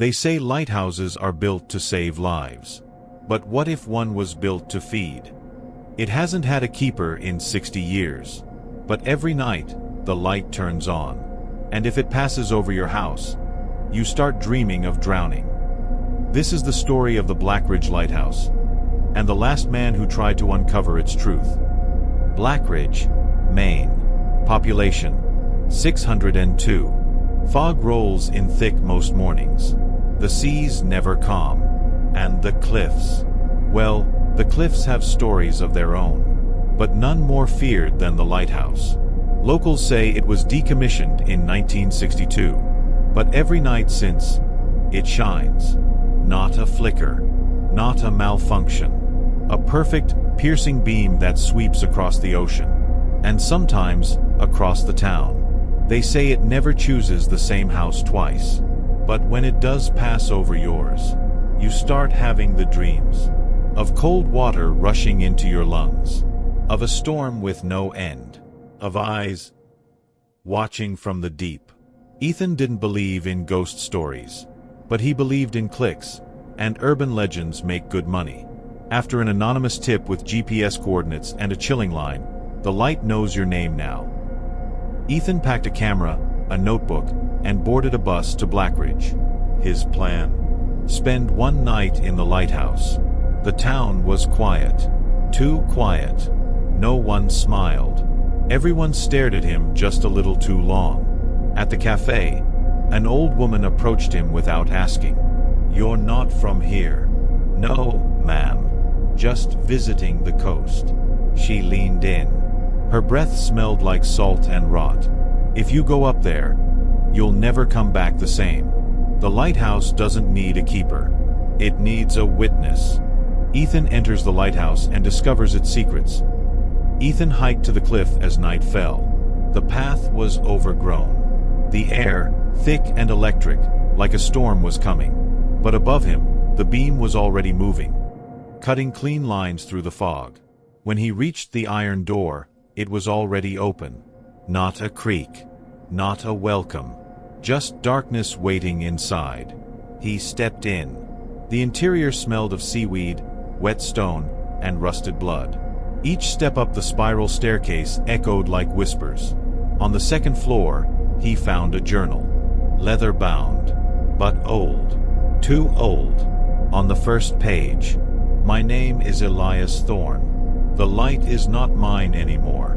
They say lighthouses are built to save lives. But what if one was built to feed? It hasn't had a keeper in 60 years. But every night, the light turns on. And if it passes over your house, you start dreaming of drowning. This is the story of the Blackridge Lighthouse, and the last man who tried to uncover its truth. Blackridge, Maine. Population 602. Fog rolls in thick most mornings. The seas never calm. And the cliffs. Well, the cliffs have stories of their own, but none more feared than the lighthouse. Locals say it was decommissioned in 1962, but every night since, it shines. Not a flicker, not a malfunction. A perfect, piercing beam that sweeps across the ocean, and sometimes across the town. They say it never chooses the same house twice, but when it does pass over yours, you start having the dreams of cold water rushing into your lungs, of a storm with no end, of eyes watching from the deep. Ethan didn't believe in ghost stories, but he believed in clicks, and urban legends make good money. After an anonymous tip with GPS coordinates and a chilling line, the light knows your name now. Ethan packed a camera, a notebook, and boarded a bus to Blackridge. His plan? Spend one night in the lighthouse. The town was quiet. Too quiet. No one smiled. Everyone stared at him just a little too long. At the cafe, an old woman approached him without asking. "You're not from here." "No, ma'am. Just visiting the coast." She leaned in. Her breath smelled like salt and rot. "If you go up there, you'll never come back the same. The lighthouse doesn't need a keeper. It needs a witness." Ethan enters the lighthouse and discovers its secrets. Ethan hiked to the cliff as night fell. The path was overgrown. The air, thick and electric, like a storm was coming. But above him, the beam was already moving, cutting clean lines through the fog. When he reached the iron door, it was already open. Not a creak, not a welcome, just darkness waiting inside. He stepped in. The interior smelled of seaweed, wet stone, and rusted blood. Each step up the spiral staircase echoed like whispers. On the second floor, he found a journal. Leather-bound, but old. Too old. On the first page, "My name is Elias Thorne. The light is not mine anymore."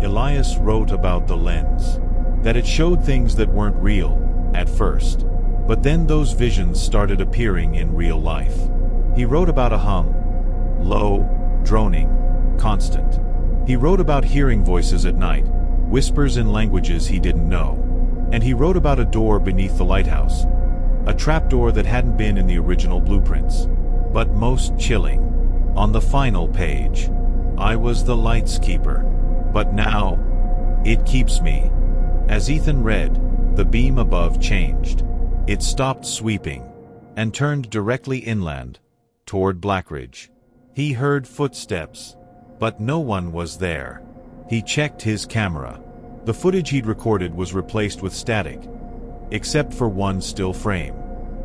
Elias wrote about the lens, that it showed things that weren't real at first, but then those visions started appearing in real life. He wrote about a hum, low, droning, constant. He wrote about hearing voices at night, whispers in languages he didn't know. And he wrote about a door beneath the lighthouse, a trapdoor that hadn't been in the original blueprints. But most chilling, on the final page, "I was the light's keeper, but now it keeps me." As Ethan read, the beam above changed. It stopped sweeping and turned directly inland, toward Blackridge. He heard footsteps, but no one was there. He checked his camera. The footage he'd recorded was replaced with static, except for one still frame.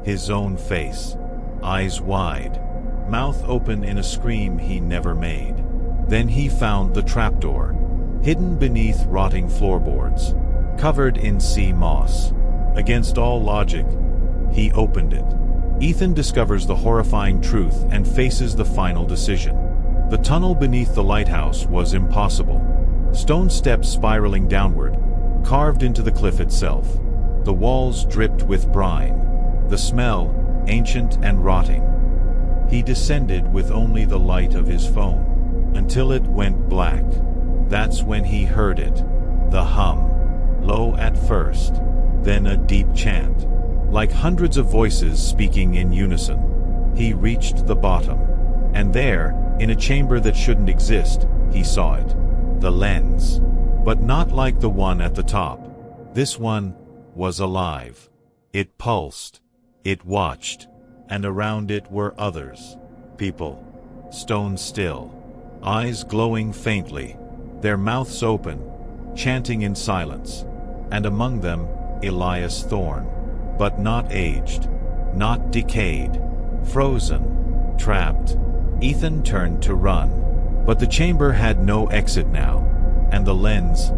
His own face. Eyes wide, mouth open in a scream he never made. Then he found the trapdoor, hidden beneath rotting floorboards, covered in sea moss. Against all logic, he opened it. Ethan discovers the horrifying truth and faces the final decision. The tunnel beneath the lighthouse was impossible. Stone steps spiraling downward, carved into the cliff itself. The walls dripped with brine. The smell, ancient and rotting. He descended with only the light of his phone, until it went black. That's when he heard it. The hum. Low at first, then a deep chant, like hundreds of voices speaking in unison. He reached the bottom, and there, in a chamber that shouldn't exist, he saw it. The lens. But not like the one at the top. This one was alive. It pulsed. It watched. And around it were others. People. Stone still. Eyes glowing faintly. Their mouths open, chanting in silence. And among them, Elias Thorne. But not aged. Not decayed. Frozen. Trapped. Ethan turned to run. But the chamber had no exit now, and the lens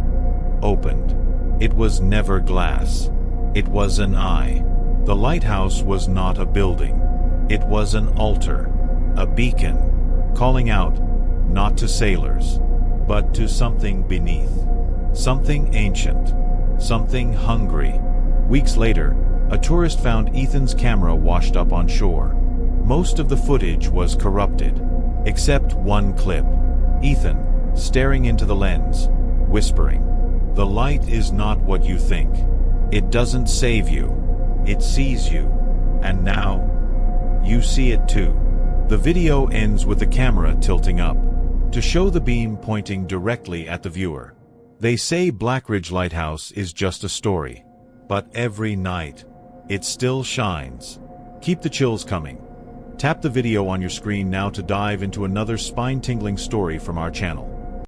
opened. It was never glass. It was an eye. The lighthouse was not a building. It was an altar, a beacon, calling out, not to sailors, but to something beneath. Something ancient. Something hungry. Weeks later, a tourist found Ethan's camera washed up on shore. Most of the footage was corrupted, except one clip. Ethan, staring into the lens, whispering, "The light is not what you think. It doesn't save you. It sees you. And now, you see it too." The video ends with the camera tilting up, to show the beam pointing directly at the viewer. They say Blackridge Lighthouse is just a story, but every night, it still shines. Keep the chills coming. Tap the video on your screen now to dive into another spine-tingling story from our channel.